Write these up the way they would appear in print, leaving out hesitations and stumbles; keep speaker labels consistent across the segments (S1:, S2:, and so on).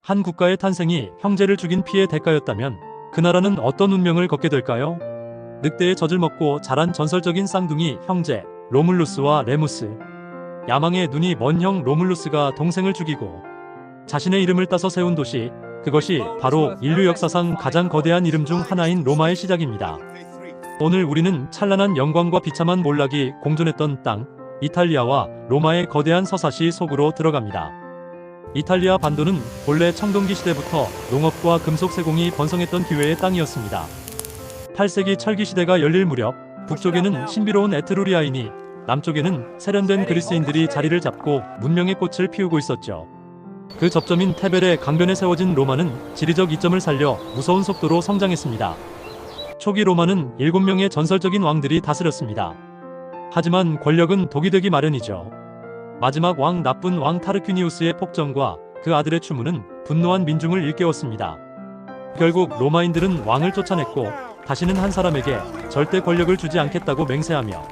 S1: 한 국가의 탄생이 형제를 죽인 피의 대가였다면 그 나라는 어떤 운명을 걷게 될까요? 늑대의 젖을 먹고 자란 전설적인 쌍둥이 형제 로물루스와 레무스. 야망의 눈이 먼 형 로물루스가 동생을 죽이고 자신의 이름을 따서 세운 도시, 그것이 바로 인류 역사상 가장 거대한 이름 중 하나인 로마의 시작입니다. 오늘 우리는 찬란한 영광과 비참한 몰락이 공존했던 땅, 이탈리아와 로마의 거대한 서사시 속으로 들어갑니다. 이탈리아 반도는 본래 청동기 시대부터 농업과 금속 세공이 번성했던 기회의 땅이었습니다. 8세기 철기 시대가 열릴 무렵 북쪽에는 신비로운 에트루리아인이, 남쪽에는 세련된 그리스인들이 자리를 잡고 문명의 꽃을 피우고 있었죠. 그 접점인 테벨의 강변에 세워진 로마는 지리적 이점을 살려 무서운 속도로 성장했습니다. 초기 로마는 7명의 전설적인 왕들이 다스렸습니다. 하지만 권력은 독이 되기 마련이죠. 마지막 왕 나쁜 왕 타르퀴니우스의 폭정과 그 아들의 추문은 분노한 민중을 일깨웠습니다. 결국 로마인들은 왕을 쫓아냈고 다시는 한 사람에게 절대 권력을 주지 않겠다고 맹세하며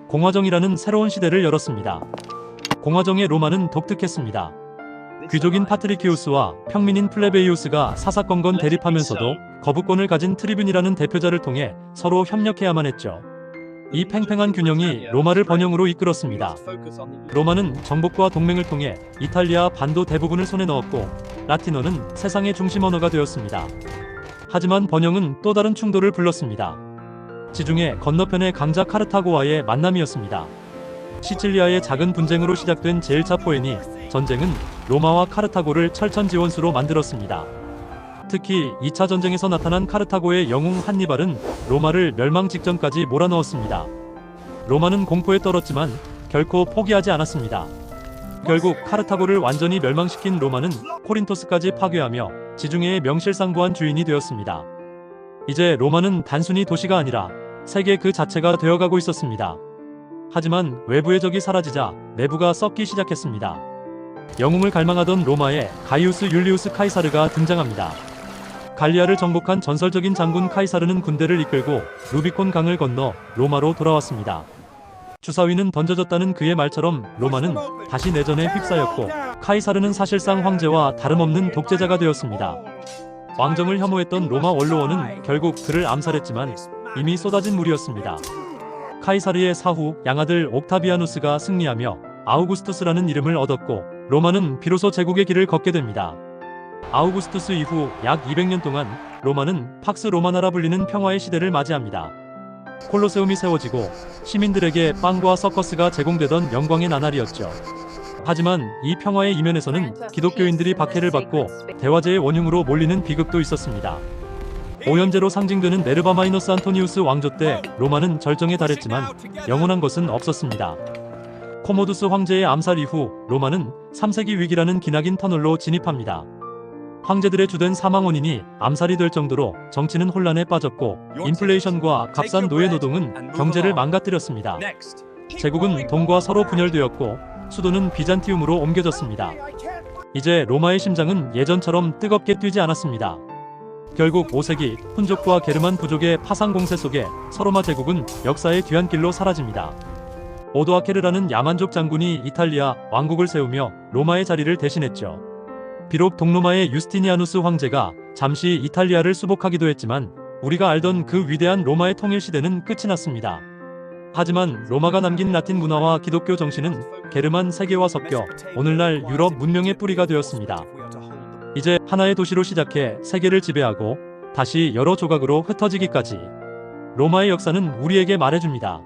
S1: 공화정이라는 새로운 시대를 열었습니다. 공화정의 로마는 독특했습니다. 귀족인 파트리키우스와 평민인 플레베이우스가 사사건건 대립하면서도 거부권을 가진 트리뷴이라는 대표자를 통해 서로 협력해야만 했죠. 이 팽팽한 균형이 로마를 번영으로 이끌었습니다. 로마는 정복과 동맹을 통해 이탈리아 반도 대부분을 손에 넣었고 라틴어는 세상의 중심 언어가 되었습니다. 하지만 번영은 또 다른 충돌을 불렀습니다. 지중해 건너편의 강자 카르타고와의 만남이었습니다. 시칠리아의 작은 분쟁으로 시작된 제1차 포에니 전쟁은 로마와 카르타고를 철천지원수로 만들었습니다. 특히 2차 전쟁에서 나타난 카르타고의 영웅 한니발은 로마를 멸망 직전까지 몰아넣었습니다. 로마는 공포에 떨었지만 결코 포기하지 않았습니다. 결국 카르타고를 완전히 멸망시킨 로마는 코린토스까지 파괴하며 지중해의 명실상부한 주인이 되었습니다. 이제 로마는 단순히 도시가 아니라 세계 그 자체가 되어가고 있었습니다. 하지만 외부의 적이 사라지자 내부가 썩기 시작했습니다. 영웅을 갈망하던 로마에 가이우스 율리우스 카이사르가 등장합니다. 갈리아를 정복한 전설적인 장군 카이사르는 군대를 이끌고 루비콘 강을 건너 로마로 돌아왔습니다. 주사위는 던져졌다는 그의 말처럼 로마는 다시 내전에 휩싸였고 카이사르는 사실상 황제와 다름없는 독재자가 되었습니다. 왕정을 혐오했던 로마 원로원은 결국 그를 암살했지만 이미 쏟아진 물이었습니다. 카이사르의 사후 양아들 옥타비아누스가 승리하며 아우구스투스라는 이름을 얻었고 로마는 비로소 제국의 길을 걷게 됩니다. 아우구스투스 이후 약 200년 동안 로마는 팍스 로마나라 불리는 평화의 시대를 맞이합니다. 콜로세움이 세워지고 시민들에게 빵과 서커스가 제공되던 영광의 나날이었죠. 하지만 이 평화의 이면에서는 기독교인들이 박해를 받고 대화제의 원흉으로 몰리는 비극도 있었습니다. 오염제로 상징되는 네르바 마이너스 안토니우스 왕조 때 로마는 절정에 달했지만 영원한 것은 없었습니다. 코모두스 황제의 암살 이후 로마는 3세기 위기라는 기나긴 터널로 진입합니다. 황제들의 주된 사망 원인이 암살이 될 정도로 정치는 혼란에 빠졌고 인플레이션과 값싼 노예 노동은 경제를 망가뜨렸습니다. 제국은 동과 서로 분열되었고 수도는 비잔티움으로 옮겨졌습니다. 이제 로마의 심장은 예전처럼 뜨겁게 뛰지 않았습니다. 결국 5세기 훈족과 게르만 부족의 파상 공세 속에 서로마 제국은 역사의 뒤안길로 사라집니다. 오도아케르라는 야만족 장군이 이탈리아 왕국을 세우며 로마의 자리를 대신했죠. 비록 동로마의 유스티니아누스 황제가 잠시 이탈리아를 수복하기도 했지만 우리가 알던 그 위대한 로마의 통일 시대는 끝이 났습니다. 하지만 로마가 남긴 라틴 문화와 기독교 정신은 게르만 세계와 섞여 오늘날 유럽 문명의 뿌리가 되었습니다. 이제 하나의 도시로 시작해 세계를 지배하고 다시 여러 조각으로 흩어지기까지 로마의 역사는 우리에게 말해줍니다.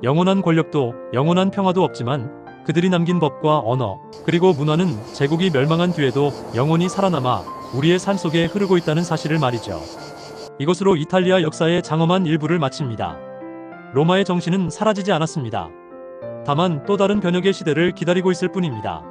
S1: 영원한 권력도 영원한 평화도 없지만 그들이 남긴 법과 언어 그리고 문화는 제국이 멸망한 뒤에도 영원히 살아남아 우리의 삶 속에 흐르고 있다는 사실을 말이죠. 이것으로 이탈리아 역사의 장엄한 일부를 마칩니다. 로마의 정신은 사라지지 않았습니다. 다만 또 다른 변혁의 시대를 기다리고 있을 뿐입니다.